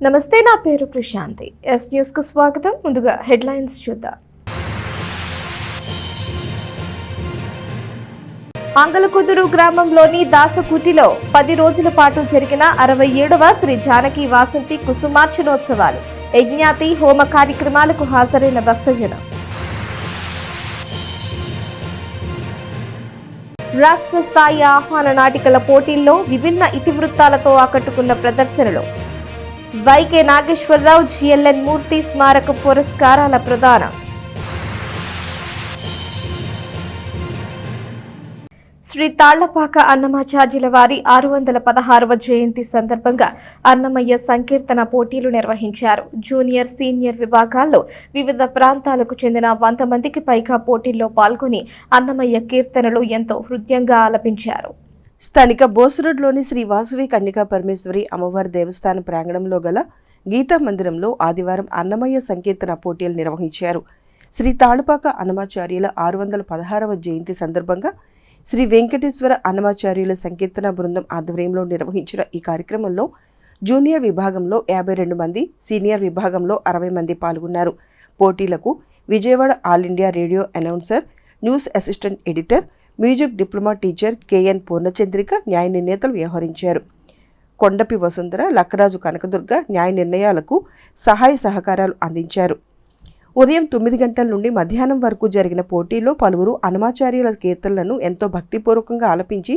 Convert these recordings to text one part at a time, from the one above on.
నమస్తే, నా పేరు ప్రశాంతి. ఎస్ న్యూస్ కు స్వాగతం. ముందుగా హెడ్లైన్స్ చూద్దాం. అంగలకుదురు గ్రామంలోని దాసకుటిలో 10 రోజుల పాటు జరిగిన 67వ శ్రీ జానకి వాసంతి కుసుమార్చనోత్సవాలు, యజ్ఞాతి హోమ కార్యక్రమాలకు హాజరైన భక్తజనం. రాష్ట్ర స్థాయి ఆహ్వాన నాటికల పోటీల్లో విభిన్న ఇతివృత్తాలతో ఆకట్టుకున్న ప్రదర్శనలు. వైకే నాగేశ్వరరావు జిఎల్ఎన్ మూర్తి స్మారక పురస్కారాల ప్రదానం. శ్రీ తాళ్లపాక అన్నమాచార్యుల వారి 616వ జయంతి సందర్భంగా అన్నమయ్య సంకీర్తన పోటీలు నిర్వహించారు. జూనియర్, సీనియర్ విభాగాల్లో వివిధ ప్రాంతాలకు చెందిన 100 మందికి పైగా పోటీల్లో పాల్గొని అన్నమయ్య కీర్తనలు ఎంతో హృద్యంగా ఆలపించారు. స్థానిక బోసురోడ్లోని శ్రీ వాసవి కన్యకా పరమేశ్వరి అమ్మవారి దేవస్థాన ప్రాంగణంలో గల గీతా మందిరంలో ఆదివారం అన్నమయ్య సంకీర్తన పోటీలు నిర్వహించారు. శ్రీ తాళ్లపాక అన్నమాచార్యుల 616వ జయంతి సందర్భంగా శ్రీ వెంకటేశ్వర అన్నమాచార్యుల సంకీర్తన బృందం ఆధ్వర్యంలో నిర్వహించిన ఈ కార్యక్రమంలో జూనియర్ విభాగంలో 52 మంది, సీనియర్ విభాగంలో 60 మంది పాల్గొన్నారు. పోటీలకు Vijayawada All India Radio announcer, news assistant editor, music diploma teacher KN Purnachandrika న్యాయ నిర్ణేతలు వ్యవహరించారు. కొండపి వసుంధర, లక్కరాజు కనకదుర్గ న్యాయ నిర్ణయాలకు సహాయ సహకారాలు అందించారు. ఉదయం 9 గంటల నుండి మధ్యాహ్నం వరకు జరిగిన పోటీలో పలువురు అన్నమాచార్యుల కీర్తనలను ఎంతో భక్తిపూర్వకంగా ఆలపించి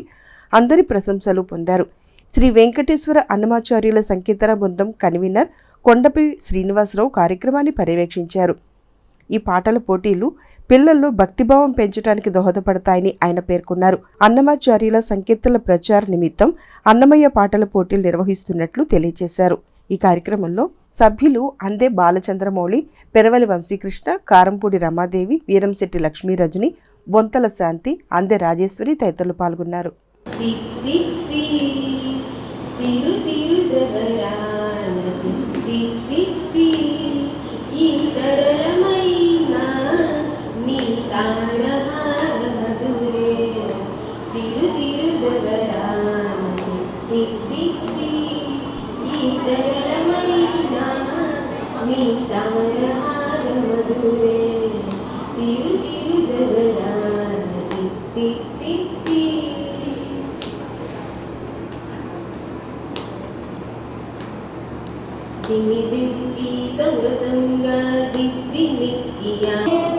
అందరి ప్రశంసలు పొందారు. శ్రీ వెంకటేశ్వర అన్నమాచార్యుల సంకీర్తన బృందం కన్వీనర్ కొండపి శ్రీనివాసరావు కార్యక్రమాన్ని పర్యవేక్షించారు. ఈ పాటల పోటీలు పిల్లల్లో భక్తిభావం పెంచడానికి దోహదపడతాయని ఆయన పేర్కొన్నారు. అన్నమాచార్యుల సంకీర్తనల ప్రచార నిమిత్తం అన్నమయ్య పాటల పోటీలు నిర్వహిస్తున్నట్లు తెలియజేశారు. ఈ కార్యక్రమంలో సభ్యులు అందే బాలచంద్రమౌళి, పెరవలి వంశీకృష్ణ, కారంపూడి రమాదేవి, వీరంశెట్టి లక్ష్మీ రజని, బొంతల శాంతి, అందే రాజేశ్వరి తదితరులు పాల్గొన్నారు.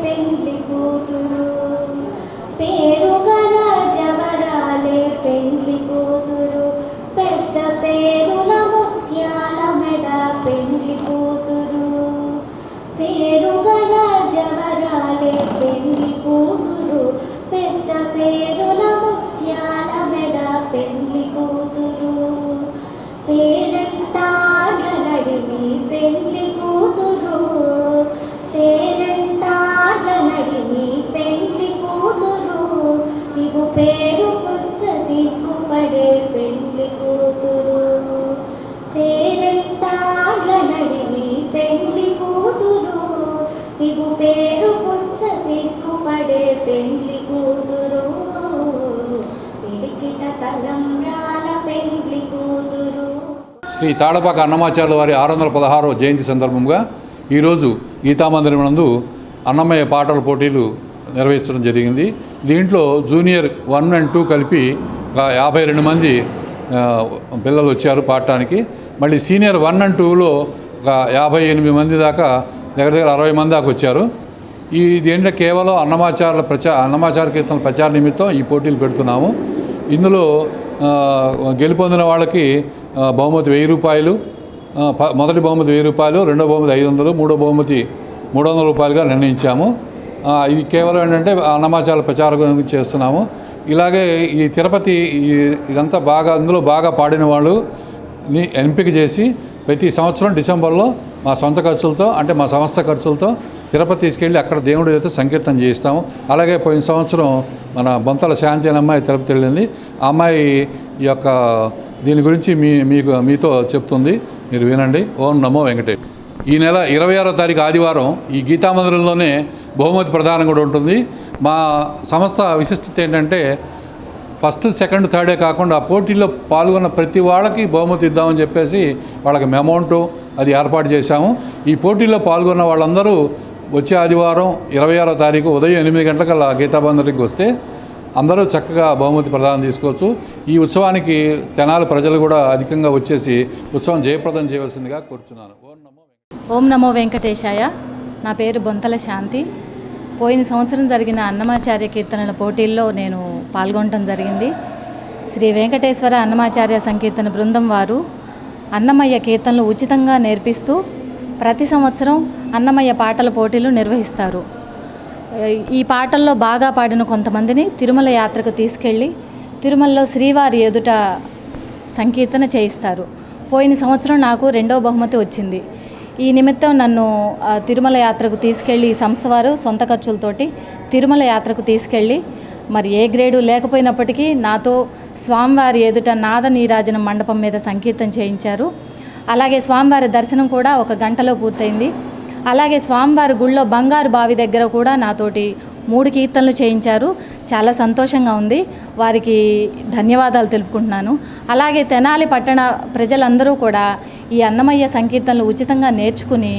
పెండ్లి కూతురు పేరుగల జవరాలే పెండ్లి కూతురు, పెద్ద పేరుల ముత్యాల మెడ పెండ్లి కూతురు. పేరుగల జవరాలే పెండ్లి కూతురు, పెద్ద పేరుల ముత్యాల మెడ పెండ్లి కూతురు. పేరంటాల నడిమి పెండ్లి కూతురు, పేరంటాల నడిమి పెండ్లి కూతురు. ఇగు పేరు కొంచ సిగ్గుపడే పెండ్లి కూతురు. పేరంటాల నడిమి పెండ్లి కూతురు, ఇగు పేరు కొంచ సిగ్గుపడే పెండ్లి కూతురు. పిడికిట తలంబ్రాల పెండ్లి కూతురు. శ్రీ తాళ్లపాక అన్నమాచార్యుల వారి 616వ జయంతి సందర్భంగా ఈరోజు గీతామందిరం నందు అన్నమయ్య పాటల పోటీలు నిర్వహించడం జరిగింది. దీంట్లో జూనియర్ 1 and 2 కలిపి 52 మంది పిల్లలు వచ్చారు పాడటానికి. మళ్ళీ సీనియర్ 1 and 2లో 58 మంది దాకా, దగ్గర 60 మంది దాకా వచ్చారు. దీంట్లో కేవలం అన్నమాచార్య కీర్తనల ప్రచార నిమిత్తం ఈ పోటీలు పెడుతున్నాము. ఇందులో గెలుపొందిన వాళ్ళకి బహుమతి 1000 రూపాయలు, మొదటి బహుమతి 1000 రూపాయలు, రెండో బహుమతి 500, మూడో బహుమతి 300 రూపాయలుగా నిర్ణయించాము. ఇది కేవలం ఏంటంటే అన్నమాచార్యుల ప్రచారం గురించి చేస్తున్నాము. ఇలాగే ఈ తిరుపతి ఇదంతా అందులో బాగా పాడిన వాళ్ళని ఎంపిక చేసి ప్రతి సంవత్సరం డిసెంబర్లో మా సొంత ఖర్చులతో, అంటే మా సంస్థ ఖర్చులతో తిరుపతి తీసుకెళ్ళి అక్కడ దేవుడి అయితే సంకీర్తన చేయిస్తాము. అలాగే పోయిన సంవత్సరం మన బొంతల శాంతి అనే అమ్మాయి తిరుపతి వెళ్ళింది. ఆ అమ్మాయి యొక్క దీని గురించి మీతో చెప్తుంది, మీరు వినండి. ఓం నమో వెంకటేష్. ఈ నెల 26వ తారీఖు ఆదివారం ఈ గీతామందిరంలోనే బహుమతి ప్రదానం కూడా ఉంటుంది. మా సంస్థ విశిష్టత ఏంటంటే ఫస్ట్, సెకండ్, థర్డే కాకుండా పోటీల్లో పాల్గొన్న ప్రతి వాళ్ళకి బహుమతి ఇద్దామని చెప్పేసి వాళ్ళకి అమౌంటు, అది ఏర్పాటు చేశాము. ఈ పోటీల్లో పాల్గొన్న వాళ్ళందరూ వచ్చే ఆదివారం 26వ తారీఖు ఉదయం 8 గంటలకల్లా గీతాబందరికి వస్తే అందరూ చక్కగా బహుమతి ప్రదానం తీసుకోవచ్చు. ఈ ఉత్సవానికి తెనాలి ప్రజలు కూడా అధికంగా వచ్చేసి ఉత్సవం జయప్రదం చేయవలసిందిగా కోరుచున్నాను. ఓం నమో వెంకటేశాయ. నా పేరు బొంతల శాంతి. పోయిన సంవత్సరం జరిగిన అన్నమాచార్య కీర్తనల పోటీల్లో నేను పాల్గొనడం జరిగింది. శ్రీ వెంకటేశ్వర అన్నమాచార్య సంకీర్తన బృందం వారు అన్నమయ్య కీర్తనలు ఉచితంగా నేర్పిస్తూ ప్రతి సంవత్సరం అన్నమయ్య పాటల పోటీలు నిర్వహిస్తారు. ఈ పాటల్లో బాగా పాడిన కొంతమందిని తిరుమల యాత్రకు తీసుకెళ్ళి తిరుమలలో శ్రీవారి ఎదుట సంకీర్తన చేయిస్తారు. పోయిన సంవత్సరం నాకు 2వ బహుమతి వచ్చింది. ఈ నిమిత్తం నన్ను తిరుమల యాత్రకు తీసుకెళ్ళి ఈ సంస్థ వారు సొంత ఖర్చులతోటి తిరుమల యాత్రకు తీసుకెళ్ళి మరి ఏ గ్రేడు లేకపోయినప్పటికీ నాతో స్వామివారి ఎదుట నాద నీరాజనం మండపం మీద సంకీర్తన చేయించారు. అలాగే స్వామివారి దర్శనం కూడా 1 గంటలో పూర్తయింది. అలాగే స్వామివారి గుళ్ళో బంగారు బావి దగ్గర కూడా నాతోటి 3 కీర్తనలు చేయించారు. చాలా సంతోషంగా ఉంది. వారికి ధన్యవాదాలు తెలుపుకుంటున్నాను. అలాగే తెనాలి పట్టణ ప్రజలందరూ కూడా ఈ అన్నమయ్య సంకీర్తనలు ఉచితంగా నేర్చుకుని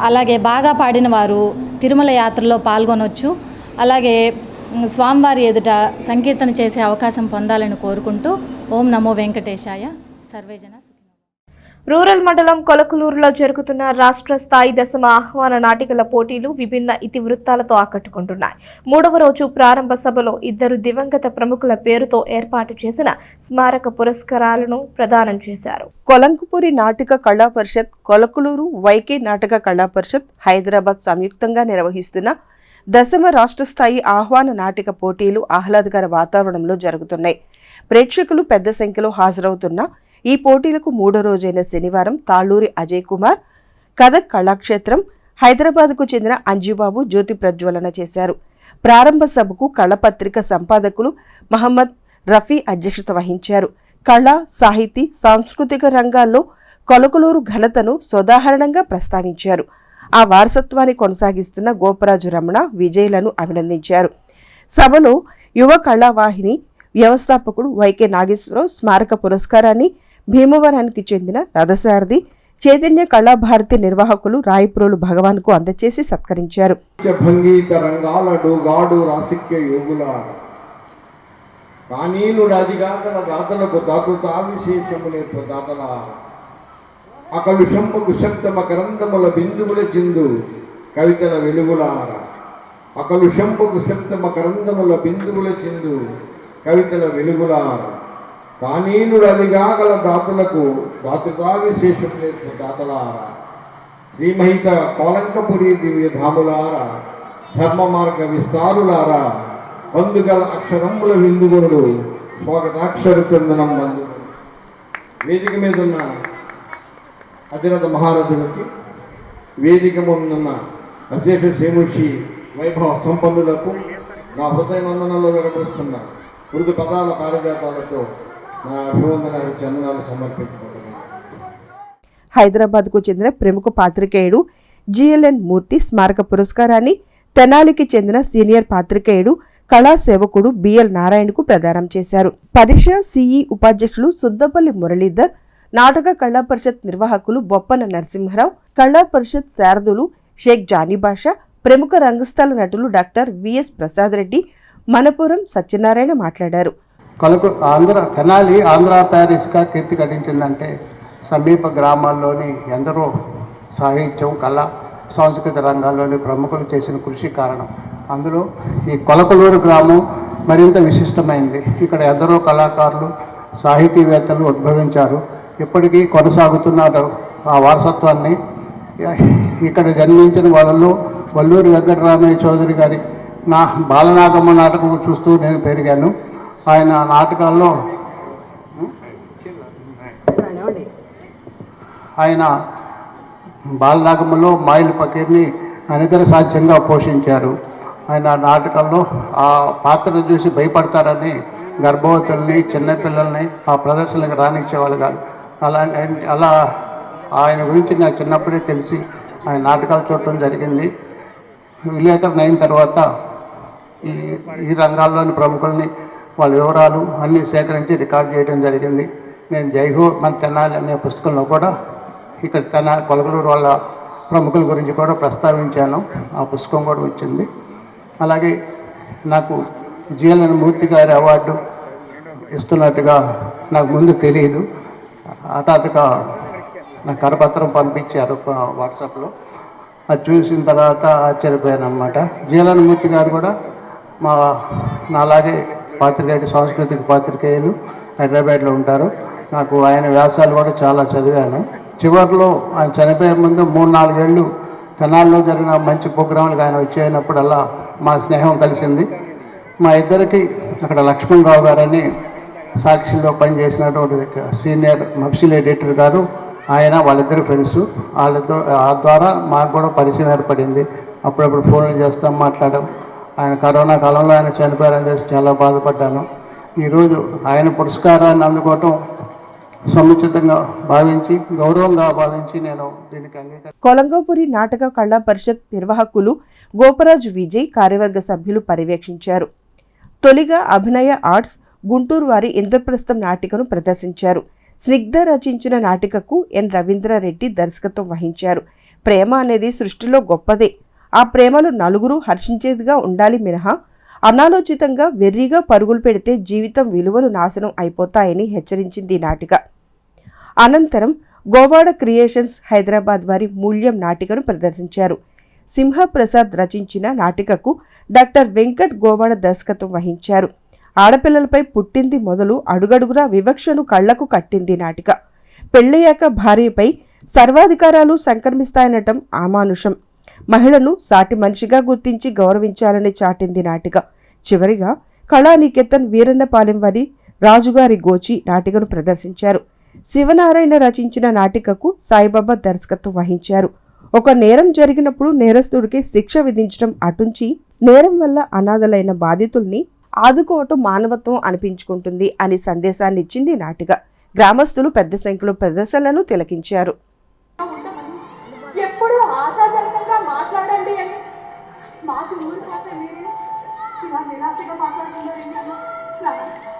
అలాగే బాగా పాడిన వారు తిరుమల యాత్రలో పాల్గొనవచ్చు. అలాగే స్వామివారి ఎదుట సంకీర్తన చేసే అవకాశం పొందాలని కోరుకుంటూ ఓం నమో వెంకటేశాయ. సర్వేజన రూరల్ మండలం కొలకులూరులో జరుగుతున్న రాష్ట్ర స్థాయి దశమ ఆహ్వాన నాటికల పోటీలు విభిన్న ఇతివృత్తాలతో ఆకట్టుకుంటున్నాయి. 3వ రోజు ప్రారంభ సభలో 2 దివంగత ప్రముఖుల పేరుతో ఏర్పాటు చేసిన స్మారక పురస్కారాలను ప్రదానం చేశారు. కొలంకుపూరి నాటక కళా పరిషత్, కొలకులూరు వైకే నాటక కళా పరిషత్, హైదరాబాద్ సంయుక్తంగా నిర్వహిస్తున్న దశమ రాష్ట్ర స్థాయి ఆహ్వాన నాటిక పోటీలు ఆహ్లాదకర వాతావరణంలో జరుగుతున్నాయి. ప్రేక్షకులు పెద్ద సంఖ్యలో హాజరవుతున్న ఈ పోటీలకు 3వ రోజైన శనివారం తాళ్ళూరి అజయ్ కుమార్ కథక్ కళాక్షేత్రం హైదరాబాద్కు చెందిన అంజుబాబు జ్యోతి ప్రజ్వలన చేశారు. ప్రారంభ సభకు కళపత్రిక సంపాదకులు మహమ్మద్ రఫీ అధ్యక్షత వహించారు. కళ, సాహితీ, సాంస్కృతిక రంగాల్లో కొలకులూరు ఘనతను సోదాహరణంగా ప్రస్తావించారు. ఆ వారసత్వాన్ని కొనసాగిస్తున్న గోపరాజు రమణ, విజయ్లను అభినందించారు. సభలో యువ కళావాహిని వ్యవస్థాపకుడు వైకే నాగేశ్వరరావు స్మారక పురస్కారాన్ని భీమవరానికి చెందిన రథసారథి చైతన్య కళాభారతి నిర్వాహకులు రాయప్రోలు భగవాన్కు అందచేసి సత్కరించారు. అకలుషంబు కుశబ్దమ కరందముల బిందువుల చిందు కవితల వెలుగులార. అకలుషంబు కుశబ్దమ కరందముల బిందువుల చిందు కవితల వెలుగులార. కానీనుడు అదిగా గల దాతులకు దాతుతా విశేషం నేర్పు దాతలార. శ్రీమహిత కోలంకపురి దివ్య ధాములార. ధర్మ మార్గ విస్తారులారా. బంధుగల అక్షరముల విందుగునుడు స్వాగతాక్షర చందనం బంధు. వేదిక మీద ఉన్న అధిరథ మహారథులకి, వేదిక ముందున్న అశేష శ్రీముషి వైభవ సంపన్నులకు నా హృదయవందనలో విరపిస్తున్న మృదు పదాల పారిజాతాలతో నా అభివందనాలు చందనాలు సమర్పించుకుంటున్నాను. హైదరాబాద్కు చెందిన ప్రముఖ పాత్రికేయుడు జిఎల్ఎన్ మూర్తి స్మారక పురస్కారాన్ని తెనాలికి చెందిన సీనియర్ పాత్రికేయుడు కళాసేవకుడు బిఎల్ నారాయణకు ప్రదానం చేశారు. పరీక్ష సిఈ ఉపాధ్యక్షులు సుద్దపల్లి మురళీధర్, నాటక కళా పరిషత్ నిర్వాహకులు బొప్పన నరసింహరావు, కళా పరిషత్ శారదులు షేక్ జానీబాషా, ప్రముఖ రంగస్థల నటులు డాక్టర్ విఎస్ ప్రసాద్ రెడ్డి, మనపురం సత్యనారాయణ మాట్లాడారు. తెనాలి ఆంధ్ర ప్యారిస్గా కీర్తి గడించిందంటే సమీప గ్రామాల్లోని ఎందరో సాహిత్యం, కళ, సాంస్కృతిక రంగాల్లోని ప్రముఖులు చేసిన కృషి కారణం. అందులో ఈ కొలకులూరు గ్రామం మరింత విశిష్టమైంది. ఇక్కడ ఎందరో కళాకారులు, సాహితీవేత్తలు ఉద్భవించారు. ఇప్పటికీ కొనసాగుతున్నారు ఆ వారసత్వాన్ని. ఇక్కడ జన్మించిన వాళ్ళలో వల్లూరి వెంకటరామయ్య చౌదరి గారి బాలనాగమ్మ నాటకం చూస్తూ నేను పెరిగాను. ఆయన నాటకాల్లో ఆయన బాలనాగమ్మలో మాయిల్ పకీర్ని అనితర సాధ్యంగా పోషించారు. ఆయన నాటకాల్లో ఆ పాత్రను చూసి భయపడతారని గర్భవతుల్ని, చిన్నపిల్లల్ని ఆ ప్రదర్శనలకు రానిచ్చేవాళ్ళు కాదు. అలా ఆయన గురించి నాకు చిన్నప్పుడే తెలిసి ఆయన నాటకాలు చూడటం జరిగింది. విలేకరుని అయిన తర్వాత ఈ రంగాల్లోని ప్రముఖుల్ని వాళ్ళ వివరాలు అన్నీ సేకరించి రికార్డ్ చేయడం జరిగింది. నేను జైహో మన తెనాలి అనే పుస్తకంలో కూడా ఇక్కడ తన కొలగలూరు వాళ్ళ ప్రముఖుల గురించి కూడా ప్రస్తావించాను. ఆ పుస్తకం కూడా వచ్చింది. అలాగే నాకు జిఎల్ఎన్ మూర్తి గారి అవార్డు ఇస్తున్నట్టుగా నాకు ముందు తెలియదు. హఠాత్తుగా నా కరపత్రం పంపించారు వాట్సాప్లో. అది చూసిన తర్వాత ఆశ్చర్యపోయాను అనమాట. జిఎల్ఎన్ మూర్తి గారు కూడా నాలాగే పాత్రికేయుడు, సాంస్కృతిక పాత్రికేయులు హైదరాబాద్లో ఉంటారు. నాకు ఆయన వ్యాసాలు కూడా చాలా చదివాను. చివరిలో ఆయన చనిపోయే ముందు 3-4 ఏళ్ళు తెనాల్లో జరిగిన మంచి ప్రోగ్రాంలకు ఆయన వచ్చేటప్పుడల్లా మా స్నేహం కలిసింది. మా ఇద్దరికి అక్కడ లక్ష్మణ్ రావు గారని సాక్షిలో పనిచేసినటువంటి సీనియర్ మఫ్సిల్ ఎడిటర్ గారు, ఆయన వాళ్ళిద్దరు ఫ్రెండ్స్. ఆ ద్వారా మాకు కూడా పరిచయం ఏర్పడింది. అప్పుడప్పుడు ఫోన్లు చేస్తాం, మాట్లాడాం. ఆయన కరోనా కాలంలో ఆయన చనిపోయారని తెలిసి చాలా బాధపడ్డాను. ఈరోజు ఆయన పురస్కారాన్ని అందుకోవటం సముచితంగా భావించి, గౌరవంగా భావించి నేను దీనికి అంగీకరించాను. కొలంగోపురి నాటక కళా పరిషత్ నిర్వాహకులు గోపరాజు విజయ్, కార్యవర్గ సభ్యులు పర్యవేక్షించారు. తొలిగా అభినయ ఆర్ట్స్ గుంటూరు వారి ఇంద్రప్రస్థం నాటికను ప్రదర్శించారు. స్నిగ్ధ రచించిన నాటికకు ఎన్ రవీంద్రారెడ్డి దర్శకత్వం వహించారు. ప్రేమ అనేది సృష్టిలో గొప్పదే. ఆ ప్రేమలో నలుగురు హర్షించేదిగా ఉండాలి మినహా అనాలోచితంగా వెర్రిగా పరుగులు పెడితే జీవితం విలువలు నాశనం అయిపోతాయని హెచ్చరించింది నాటిక. అనంతరం గోవాడ క్రియేషన్స్ హైదరాబాద్ వారి మూల్యం నాటికను ప్రదర్శించారు. సింహప్రసాద్ రచించిన నాటికకు డాక్టర్ వెంకట్ గోవాడ దర్శకత్వం వహించారు. ఆడపిల్లలపై పుట్టింది మొదలు అడుగడుగునా వివక్షను కళ్లకు కట్టింది నాటిక. పెళ్ళయ్యాక భార్యపై సర్వాధికారాలు సంక్రమిస్తాయనటం అమానుషం. మహిళను సాటి మనిషిగా గుర్తించి గౌరవించాలని చాటింది నాటిక. చివరిగా కళానికేతన్ వీరన్నపాలెం వారి రాజుగారి గోచి నాటికను ప్రదర్శించారు. శివనారాయణ రచించిన నాటికకు సాయిబాబా దర్శకత్వం వహించారు. ఒక నేరం జరిగినప్పుడు నేరస్తుడికి శిక్ష విధించడం అటుంచి నేరం వల్ల అనాథలైన బాధితుల్ని ఆదుకోవటం మానవత్వం అనిపించుకుంటుంది అని సందేశాన్ని ఇచ్చింది నాటిక. గ్రామస్తులు పెద్ద సంఖ్యలో ప్రదర్శనలను తిలకించారు. ఎప్పుడు ఆశాజనకంగా మాట్లాడండి అని మాకు ఊరి కోసం మీరు ఇలా నిరాశగా మాట్లాడుతున్నారు.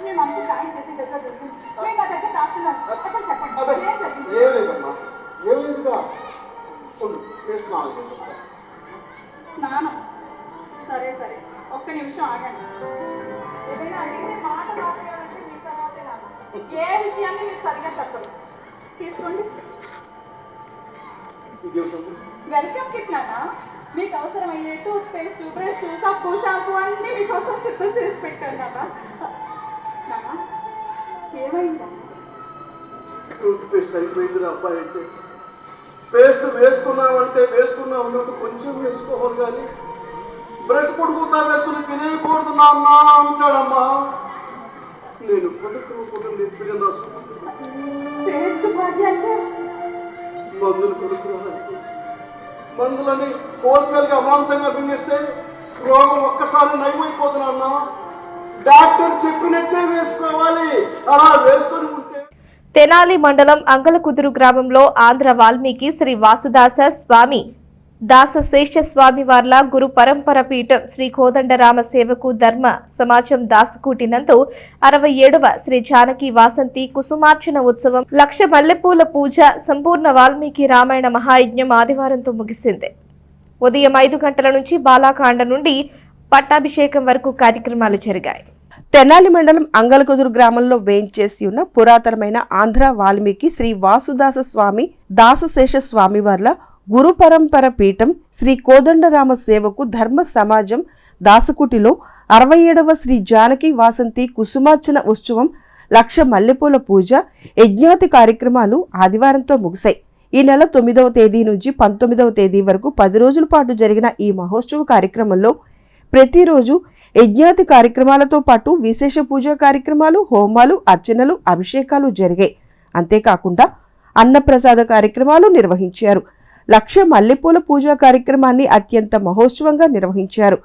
మేము మనకు సాయం చేసి దగ్గర దొరికింది. మేము నా దగ్గర దాస్తున్నాం. అప్పుడు చెప్పండి, ఏం జరిగింది? స్నానం. సరే సరే, ఒక్క నిమిషం ఆగండి. ఏదైనా అడిగితే మాట మాట్లాడాలంటే మీ తర్వాతే నాన్న. ఏ విషయాన్ని మీరు సరిగా చెప్పరు. తీసుకోండి. వెల్కమ్ కిట్ నాన్న. మీకు అవసరమయ్యే టూత్ పేస్ట్, బ్రష్, సబ్బు, షాంపూ అన్నీ మీకోసం సిద్ధం చేసి పెట్టాను నాన్న. నాన్న ఏమైందా? టూత్ పేస్ట్ అయిపోయింది అబ్బాయి. అంటే పేస్ట్ వేసుకున్నామంటే వేసుకున్నా ఉన్నట్టు కొంచెం వేసుకోవాలి కానీ బ్రష్ పొడుగుతా వేసుకుని తినేయకూడదు నాన్న అంటాడమ్మా. నేను కొడుకు చెప్పిన నా పేస్ట్ భాగ్య అంటే మందులు కొడుకురాలంటే మందులని హోల్సేల్గా అమాంతంగా మింగేస్తే రోగం ఒక్కసారి నయమైపోతున్నా. డాక్టర్ చెప్పినట్టే వేసుకోవాలి. అలా వేసుకొని ఉంటే. తెనాలి మండలం అంగలకుదురు గ్రామంలో ఆంధ్ర వాల్మీకి శ్రీ వాసుదాస స్వామి దాసశేష స్వామి వార్ల గురు పరంపర పీఠం శ్రీ కోదండరామ సేవకు ధర్మ సమాజం దాసకూటి నందు 67వ శ్రీ జానకి వాసంతి కుసుమార్చన ఉత్సవం, 1,00,000 మల్లెపూల పూజ, సంపూర్ణ వాల్మీకి రామాయణ మహాయజ్ఞం ఆదివారంతో ముగిసింది. ఉదయం 5 గంటల నుంచి బాలాకాండ నుండి పట్టాభిషేకం వరకు కార్యక్రమాలు జరిగాయి. తెనాలి మండలం అంగలకుదురు గ్రామంలో వేయించేసి ఉన్న పురాతనమైన ఆంధ్ర వాల్మీకి శ్రీ వాసుదాస స్వామి దాసశేష స్వామి వార్ల గురు పరంపర పీఠం శ్రీ కోదండరామ సేవకు ధర్మ సమాజం దాసకుటిలో 67వ శ్రీ జానకి వాసంతి కుసుమార్చన ఉత్సవం, 1,00,000 మల్లెపూల పూజ, యజ్ఞాతి కార్యక్రమాలు ఆదివారంతో ముగిశాయి. ఈ నెల 9వ తేదీ నుంచి 19వ తేదీ వరకు 10 రోజుల పాటు జరిగిన ఈ మహోత్సవ కార్యక్రమంలో ప్రతిరోజు యజ్ఞాతి కార్యక్రమాలతో పాటు విశేష పూజా కార్యక్రమాలు, హోమాలు, అర్చనలు, అభిషేకాలు జరిగాయి. అంతేకాకుండా అన్నప్రసాద కార్యక్రమాలు నిర్వహించారు. 1,00,000 మల్లెపూల పూజా కార్యక్రమాన్ని అత్యంత మహోత్సవంగా నిర్వహించారు.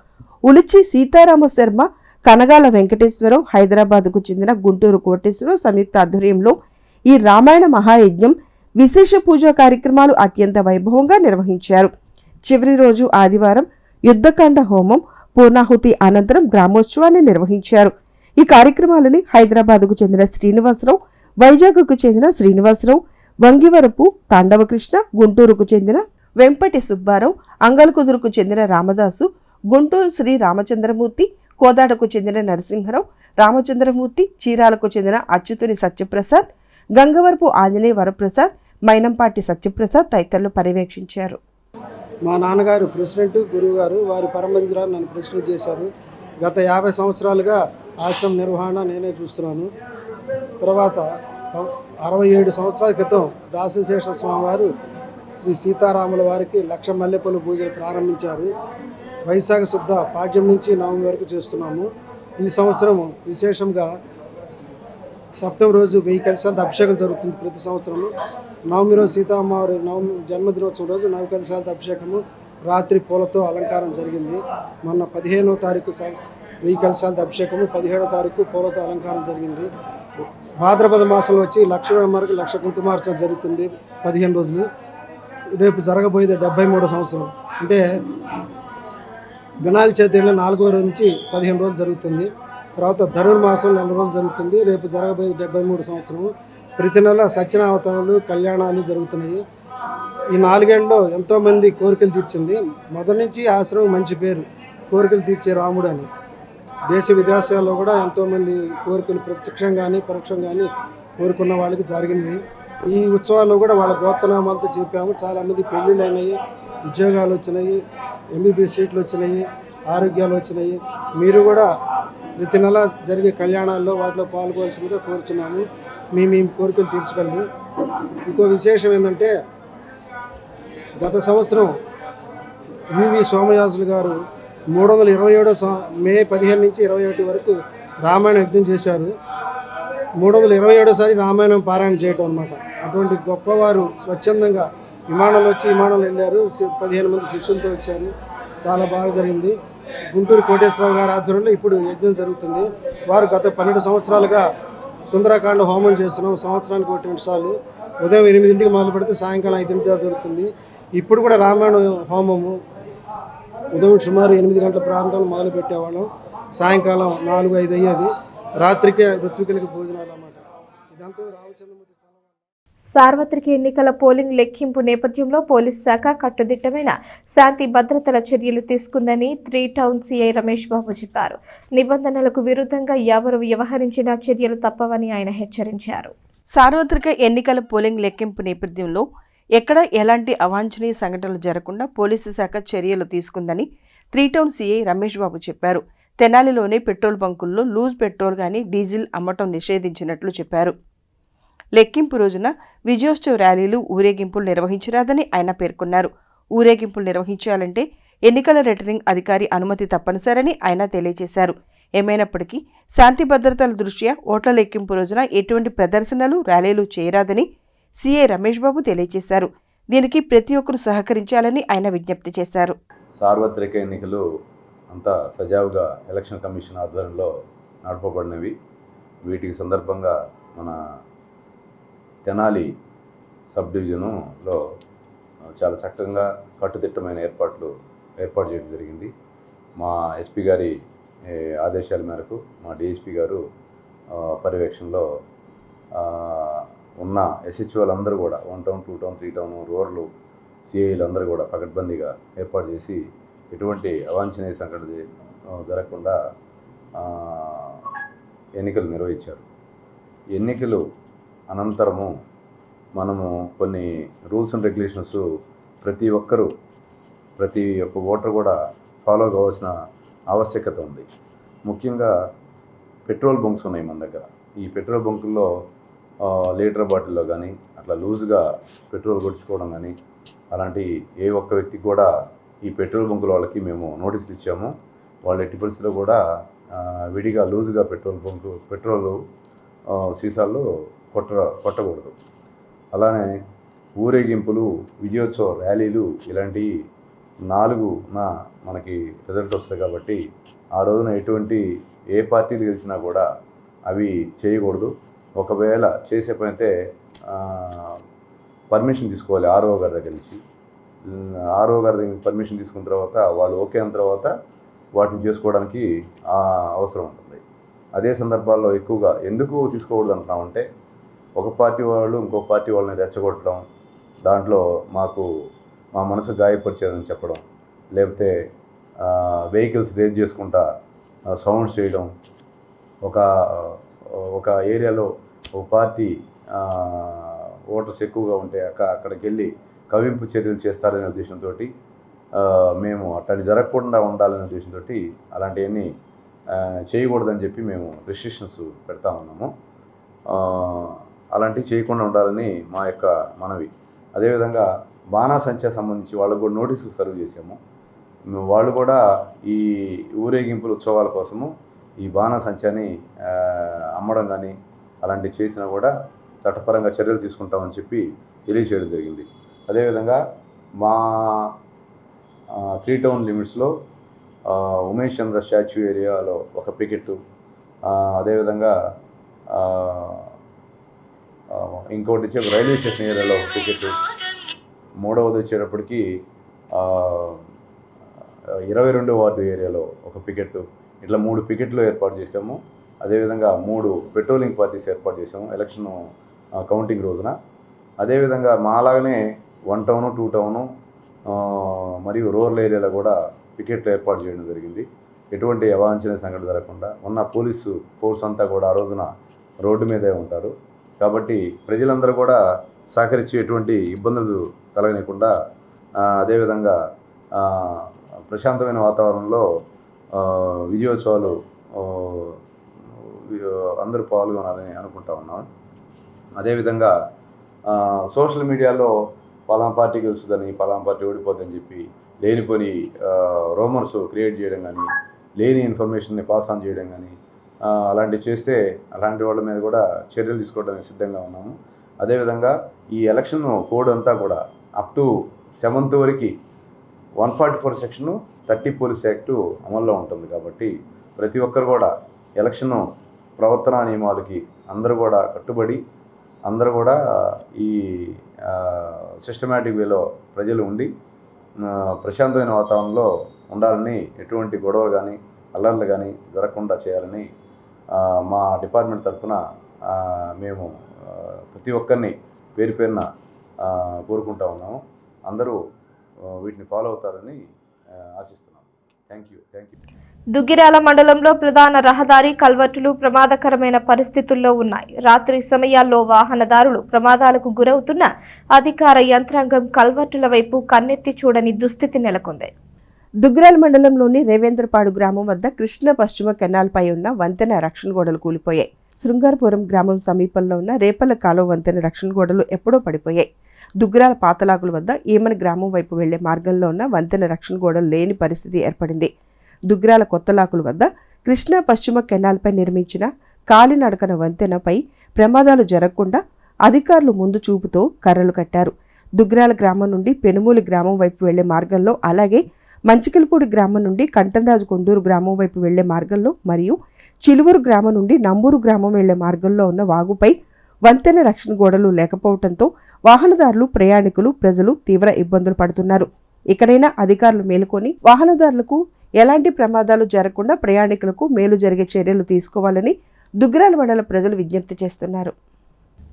ఉలిచి సీతారామ శర్మ, కనగాల వెంకటేశ్వరరావు, హైదరాబాద్కు చెందిన గుంటూరు కోటేశ్వరరావు సంయుక్త ఆధ్వర్యంలో ఈ రామాయణ మహాయజ్ఞం, విశేష పూజా కార్యక్రమాలు అత్యంత వైభవంగా నిర్వహించారు. చివరి రోజు ఆదివారం యుద్ధకాండ హోమం, పూర్ణాహుతి అనంతరం గ్రామోత్సవాన్ని నిర్వహించారు. ఈ కార్యక్రమాలని హైదరాబాద్కు చెందిన శ్రీనివాసరావు, వైజాగ్కు చెందిన శ్రీనివాసరావు, వంగివరపు తాండవకృష్ణ, గుంటూరుకు చెందిన వెంపటి సుబ్బారావు, అంగల్కుదురుకు చెందిన రామదాసు, గుంటూరు శ్రీ రామచంద్రమూర్తి, కోదాడకు చెందిన నరసింహరావు, రామచంద్రమూర్తి, చీరాలకు చెందిన అచ్యుతుని సత్యప్రసాద్, గంగవరపు ఆంజనేయ వరప్రసాద్, మైనంపాటి సత్యప్రసాద్ తదితరులు పర్యవేక్షించారు. మా నాన్నగారు ప్రెసిడెంట్, గురువు గారు వారి పరమందిరాన్ని నన్ను ప్రెసిడెంట్ చేశారు. గత 50 సంవత్సరాలుగా ఆశ్రమ నిర్వహణ నేనే చూస్తున్నాను. తర్వాత 67 సంవత్సరాల క్రితం దాసశేష స్వామివారు శ్రీ సీతారాముల వారికి 1,00,000 మల్లెపూల పూజలు ప్రారంభించారు. వైశాఖ శుద్ధ పాడ్యం నుంచి నవమి వరకు చేస్తున్నాము. ఈ సంవత్సరం విశేషంగా సప్తమి రోజు 1000 కలశాలతో అభిషేకం జరుగుతుంది ప్రతి సంవత్సరము. నవమి రోజు సీతామ్మవారి నవమి జన్మదినోత్సవం రోజు 9 కలశాలతో అభిషేకము, రాత్రి పూలతో అలంకారం జరిగింది. మొన్న 15వ తారీఖు 1000 కలశాలతో అభిషేకము, 17వ తారీఖు పూలతో అలంకారం జరిగింది. భాద్రపద మాసంలో వచ్చి 1,00,000 వరకు 1,00,000 కుంకుమార్చన జరుగుతుంది 15 రోజులు. రేపు జరగబోయేది 73వ సంవత్సరం, అంటే వినాయక చవితి 4వ రోజు నుంచి 15 రోజులు జరుగుతుంది. తర్వాత ధనుర్మాసం 4 రోజులు జరుగుతుంది. రేపు జరగబోయేది 73 సంవత్సరం. ప్రతి నెల సత్యనావతారాలు, కళ్యాణాలు జరుగుతున్నాయి. ఈ 4 ఏళ్ళలో ఎంతోమంది కోరికలు తీర్చింది. మొదటి నుంచి ఆశ్రమం మంచి పేరు, కోరికలు తీర్చే రాముడు అని. దేశ విదేశాల్లో కూడా ఎంతోమంది కోరికలు ప్రత్యక్షంగాని పరోక్షంగాని కోరుకున్న వాళ్ళకి జరిగింది. ఈ ఉత్సవాల్లో కూడా వాళ్ళ గోత్రనామాలతో చెప్పాము. చాలామంది పెళ్ళిళ్ళు అయినాయి, ఉద్యోగాలు వచ్చినాయి, ఎంబీబీఎస్ సీట్లు వచ్చినాయి, ఆరోగ్యాలు వచ్చినాయి. మీరు కూడా ప్రతి నెల జరిగే కళ్యాణాల్లో వాటిలో పాల్గొవాల్సిందిగా కోరుచున్నాము. మీ కోరికలు తీర్చగలము. ఇంకో విశేషం ఏంటంటే, గత సంవత్సరం యువి సోమయాజులు గారు 327 మే 15 నుంచి 21 వరకు రామాయణ యజ్ఞం చేశారు. 327సారి రామాయణం పారాయణ చేయటం అనమాట. అటువంటి గొప్పవారు స్వచ్ఛందంగా విమానంలో వచ్చి విమానంలో వెళ్ళారు. 15 మంది శిష్యులతో వచ్చారు. చాలా బాగా జరిగింది. గుంటూరు కోటేశ్వరరావు గారి ఆధ్వర్యంలో ఇప్పుడు యజ్ఞం జరుగుతుంది. వారు గత 12 సంవత్సరాలుగా సుందరకాండ హోమం చేస్తున్నాం. సంవత్సరానికి 2 సార్లు ఉదయం 8 మొదలు పెడితే సాయంకాలం 5 దాకా జరుగుతుంది. ఇప్పుడు కూడా రామాయణ హోమము ఉదయం సుమారు 8 గంటల ప్రాంతంలో మొదలు పెట్టేవాళ్ళం. సాయంకాలం 4, 5 అయ్యేది. రాత్రికే ఋత్వికులకి భోజనాలు అన్నమాట. ఇదంతా రామచంద్రమూర్తి. సార్వత్రిక ఎన్నికల పోలింగ్ లెక్కింపు నేపథ్యంలో పోలీస్ శాఖ కట్టుదిట్టమైన శాంతి భద్రతల చర్యలు తీసుకుందని 3 టౌన్ సీఐ రమేష్ బాబు చెప్పారు. నిబంధనలకు విరుద్ధంగా ఎవరు వ్యవహరించినా చర్యలు తప్పవని ఆయన హెచ్చరించారు. సార్వత్రిక ఎన్నికల పోలింగ్ లెక్కింపు నేపథ్యంలో ఎక్కడ ఎలాంటి అవాంఛనీయ సంఘటనలు జరగకుండా పోలీసు శాఖ చర్యలు తీసుకుందని 3 టౌన్ సీఐ రమేష్ బాబు చెప్పారు. తెనాలిలోని పెట్రోల్ బంకుల్లో లూజ్ పెట్రోల్ గానీ డీజిల్ అమ్మటం నిషేధించినట్లు చెప్పారు. లెక్కింపు రోజున విజయోత్సవ ర్యాలీలు, ఊరేగింపులు నిర్వహించరాదని ఆయన పేర్కొన్నారు. ఊరేగింపులు నిర్వహించాలంటే ఎన్నికల రిటర్నింగ్ అధికారి అనుమతి తప్పనిసరని ఆయన తెలియజేశారు. ఏమైనప్పటికీ శాంతి భద్రతల దృష్ట్యా ఓట్ల లెక్కింపు రోజున ఎటువంటి ప్రదర్శనలు, ర్యాలీలు చేయరాదని సీఐ రమేష్ బాబు తెలియజేశారు. దీనికి ప్రతి ఒక్కరూ సహకరించాలని ఆయన విజ్ఞప్తి చేశారు. సార్వత్రిక ఎన్నికలు అంతా సజావుగా ఎలక్షన్ కమిషన్ ఆధ్వర్యంలో నడపబడినవి. వీటికి సందర్భంగా మన తెనాలి సబ్ డివిజనులో చాలా చక్కగా కట్టుదిట్టమైన ఏర్పాటు చేయడం జరిగింది. మా ఎస్పీ గారి ఆదేశాల మేరకు మా డిఎస్పీ గారు పర్యవేక్షణలో ఉన్న ఎస్హెచ్ఓలు అందరూ కూడా 1 టౌన్, 2 టౌన్, 3 టౌన్, రూరల్ సిఐలు అందరూ కూడా పకడ్బందీగా ఏర్పాటు చేసి ఎటువంటి అవాంఛనీయ సంఘటన జరగకుండా ఎన్నికలు నిర్వహించారు. ఎన్నికలు అనంతరము మనము కొన్ని రూల్స్ అండ్ రెగ్యులేషన్స్ ప్రతి ఒక్క ఓటర్ కూడా ఫాలో కావాల్సిన ఆవశ్యకత ఉంది. ముఖ్యంగా పెట్రోల్ బంక్స్ ఉన్నాయి మన దగ్గర. ఈ పెట్రోల్ బంకుల్లో లీటర్ బాటిల్లో కానీ అట్లా లూజ్గా పెట్రోల్ కొట్టించుకోవడం కానీ అలాంటి ఏ ఒక్క వ్యక్తికి కూడా ఈ పెట్రోల్ బంకుల వాళ్ళకి మేము నోటీసులు ఇచ్చాము. వాళ్ళు ఎట్టి పరిస్థితిలో కూడా విడిగా లూజ్గా పెట్రోల్ సీసాల్లో కొట్టకూడదు. అలానే ఊరేగింపులు, విజయోత్సవ ర్యాలీలు ఇలాంటివి 4న మనకి రిజల్ట్ వస్తాయి కాబట్టి ఆ రోజున ఎటువంటి ఏ పార్టీలు గెలిచినా కూడా అవి చేయకూడదు. ఒకవేళ చేసే పని అయితే పర్మిషన్ తీసుకోవాలి ఆర్ఓ గారి దగ్గర నుంచి. ఆర్ఓ గారి దగ్గర పర్మిషన్ తీసుకున్న తర్వాత వాళ్ళు ఓకే అయిన తర్వాత వాటిని చేసుకోవడానికి అవసరం ఉంటుంది. అదే సందర్భాల్లో ఎక్కువగా ఎందుకు తీసుకోకూడదు అంటున్నామంటే, ఒక పార్టీ వాళ్ళు ఇంకో పార్టీ వాళ్ళని రెచ్చగొట్టడం, దాంట్లో మా మనసు గాయపరిచారని చెప్పడం, లేకపోతే వెహికల్స్ రేజ్ చేసుకుంటా సౌండ్స్ చేయడం, ఒక ఏరియాలో ఒక పార్టీ ఓటర్స్ ఎక్కువగా ఉంటే అక్కడికి వెళ్ళి కవింపు చర్యలు చేస్తారనే ఉద్దేశంతో మేము అట్లాంటి జరగకుండా ఉండాలనే ఉద్దేశంతో అలాంటివన్నీ చేయకూడదని చెప్పి మేము రిస్ట్రిక్షన్స్ పెడతా ఉన్నాము. అలాంటివి చేయకుండా ఉండాలని మా యొక్క మనవి. అదేవిధంగా బాణాసంచా సంబంధించి వాళ్ళకు కూడా నోటీసులు సర్వ్ చేసాము. వాళ్ళు కూడా ఈ ఊరేగింపుల ఉత్సవాల కోసము ఈ బాణాసంచాని అమ్మడం కానీ అలాంటివి చేసినా కూడా చట్టపరంగా చర్యలు తీసుకుంటామని చెప్పి తెలియచేయడం జరిగింది. అదేవిధంగా మా 3 టౌన్ లిమిట్స్లో ఉమేష్ చంద్ర స్టాచ్యూ ఏరియాలో ఒక పికెట్, అదేవిధంగా ఇంకోటి వచ్చే రైల్వే స్టేషన్ ఏరియాలో ఒక పికెట్, మూడవది వచ్చేటప్పటికి 22వ వార్డు ఏరియాలో ఒక పికెట్, ఇట్లా 3 పికెట్లు ఏర్పాటు చేసాము. అదేవిధంగా 3 పెట్రోలింగ్ పార్టీస్ ఏర్పాటు చేసాము ఎలక్షన్ కౌంటింగ్ రోజున. అదేవిధంగా మాలాగానే 1 టౌను 2 టౌను మరియు రూరల్ ఏరియాలో కూడా పికెట్లు ఏర్పాటు చేయడం జరిగింది. ఎటువంటి అవాంఛనీయ సంఘటన జరగకుండా ఉన్న పోలీసు ఫోర్స్ అంతా కూడా ఆ రోజున రోడ్డు మీదే ఉంటారు. కాబట్టి ప్రజలందరూ కూడా సహకరించి ఎటువంటి ఇబ్బందులు కలగనీయకుండా అదేవిధంగా ప్రశాంతమైన వాతావరణంలో విజయోత్సవాలు అందరూ పాల్గొనాలని అనుకుంటా ఉన్నాం. అదేవిధంగా సోషల్ మీడియాలో పలానా పార్టీ గెలుస్తుందని, పలానా పార్టీ ఓడిపోతుందని చెప్పి లేనిపోని రూమర్స్ క్రియేట్ చేయడం కానీ, లేని ఇన్ఫర్మేషన్ని పాస్ ఆన్ చేయడం కానీ అలాంటివి చేస్తే అలాంటి వాళ్ళ మీద కూడా చర్యలు తీసుకోవడానికి సిద్ధంగా ఉన్నాము. అదేవిధంగా ఈ ఎలక్షన్ కోడ్ అంతా కూడా అప్ టు 7th వరకు 144 సెక్షను 30 పోలీస్ యాక్టు అమల్లో ఉంటుంది. కాబట్టి ప్రతి ఒక్కరు కూడా ఎలక్షన్ ప్రవర్తనా నియమాలకి అందరూ కూడా కట్టుబడి అందరూ కూడా ఈ సిస్టమేటిక్ వేలో ప్రజలు ఉండి ప్రశాంతమైన వాతావరణంలో ఉండాలని, ఎటువంటి గొడవలు కానీ అల్లర్లు కానీ జరగకుండా చేయాలని మా డిపార్ట్మెంట్ తరఫున మేము ప్రతి ఒక్కరిని పేరు పేరున కోరుకుంటా ఉన్నాము. అందరూ వీటిని ఫాలో అవుతారని ఆశిస్తున్నాం. Thank you. దుగ్గిరాల మండలంలో ప్రధాన రహదారి కల్వర్టులు ప్రమాదకరమైన పరిస్థితుల్లో ఉన్నాయి. రాత్రి సమయాల్లో వాహనదారులు ప్రమాదాలకు గురవుతున్న అధికార యంత్రాంగం కల్వర్టుల వైపు కన్నెత్తి చూడని దుస్థితి నెలకొంది. దుగ్గిరాల మండలంలోని రేవేంద్రపాడు గ్రామం వద్ద కృష్ణ పశ్చిమ కెనాల్పై ఉన్న వంతెన రక్షణ గోడలు కూలిపోయాయి. శృంగారపురం గ్రామం సమీపంలో ఉన్న రేపల కాలువ వంతెన రక్షణ గోడలు ఎప్పుడో పడిపోయాయి. దుగ్గిరాల పాతలాకుల వద్ద ఈమన గ్రామం వైపు వెళ్లే మార్గంలో ఉన్న వంతెన రక్షణ గోడలు లేని పరిస్థితి ఏర్పడింది. దుగ్గిరాల కొత్తలాకుల వద్ద కృష్ణా పశ్చిమ కెనాల్పై నిర్మించిన కాలినడకన వంతెనపై ప్రమాదాలు జరగకుండా అధికారులు ముందు చూపుతో కర్రలు కట్టారు. దుగ్గిరాల గ్రామం నుండి పెనుమూలి గ్రామం వైపు వెళ్లే మార్గంలో, అలాగే మంచికలపూడి గ్రామం నుండి కంటంరాజు కొండూరు గ్రామం వైపు వెళ్లే మార్గంలో మరియు చిలువూరు గ్రామం నుండి నంబూరు గ్రామం వెళ్లే మార్గంలో ఉన్న వాగుపై వంతెన రక్షణ గోడలు లేకపోవడంతో వాహనదారులు, ప్రయాణికులు, ప్రజలు తీవ్ర ఇబ్బందులు పడుతున్నారు. ఇకనైనా అధికారులు మేలుకొని వాహనదారులకు ఎలాంటి ప్రమాదాలు జరగకుండా ప్రయాణికులకు మేలు జరిగే చర్యలు తీసుకోవాలని దుగ్గిరాల మండల ప్రజలు విజ్ఞప్తి చేస్తున్నారు.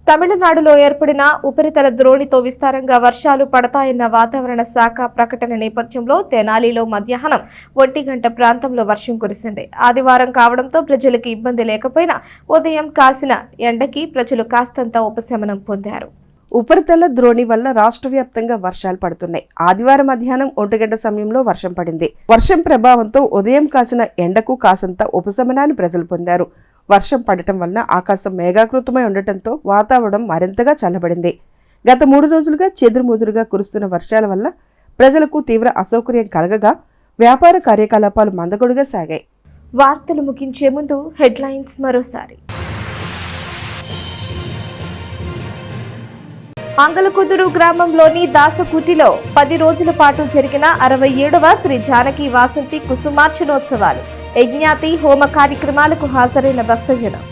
తమిళనాడులో ఏర్పడిన ఉపరితల ద్రోణితో విస్తారంగా వర్షాలు పడతాయన్న వాతావరణ శాఖ ప్రకటన నేపథ్యంలో తెనాలిలో మధ్యాహ్నం 1 గంట ప్రాంతంలో వర్షం కురిసింది. ఆదివారం కావడంతో ప్రజలకు ఇబ్బంది లేకపోయినా ఉదయం కాసిన ఎండకి ప్రజలు కాస్తంత ఉపశమనం పొందారు. ఉపరితల ద్రోణి వల్ల రాష్ట్ర వ్యాప్తంగా వర్షాలు పడుతున్నాయి. ఆదివారం మధ్యాహ్నం 1 గంట సమయంలో వర్షం పడింది. వర్షం ప్రభావంతో ఉదయం కాసిన ఎండకు కాసంత ఉపశమనాన్ని ప్రజలు పొందారు. వర్షం పడటం వలన ఆకాశం మేఘాకృతమై ఉండటంతో వాతావరణం మరింతగా చల్లబడింది. గత 3 రోజులుగా చెదురుముదురుగా కురుస్తున్న వర్షాల వల్ల ప్రజలకు తీవ్ర అసౌకర్యం కలగగా వ్యాపార కార్యకలాపాలు మందకొడిగా సాగాయి. వార్తలు ముగించే ముందు హెడ్లైన్స్ మరోసారి. అంగలకుదురు గ్రామంలోని దాసకుటిలో 10 రోజుల పాటు జరిగిన 67వ శ్రీ జానకి వాసంతి కుసుమార్చనోత్సవాలు, యజ్ఞాతి హోమ కార్యక్రమాలకు హాజరైన భక్తజనం.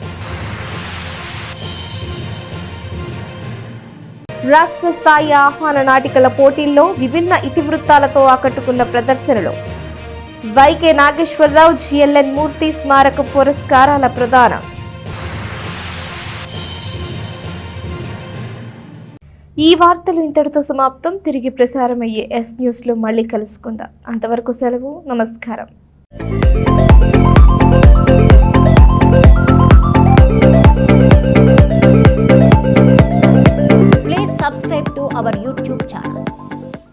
రాష్ట్ర స్థాయి ఆహ్వాన నాటికల పోటీల్లో విభిన్న ఇతివృత్తాలతో ఆకట్టుకున్న ప్రదర్శనలు. వైకే నాగేశ్వరరావు జిఎల్ఎన్ మూర్తి స్మారక పురస్కారాల ప్రదానం. ఈ వార్తలు ఇంతటితో సమాప్తం. తిరిగి ప్రసారమయ్యే ఎస్ న్యూస్లో మళ్ళీ కలుసుకుందాం. అంతవరకు సెలవు. నమస్కారం.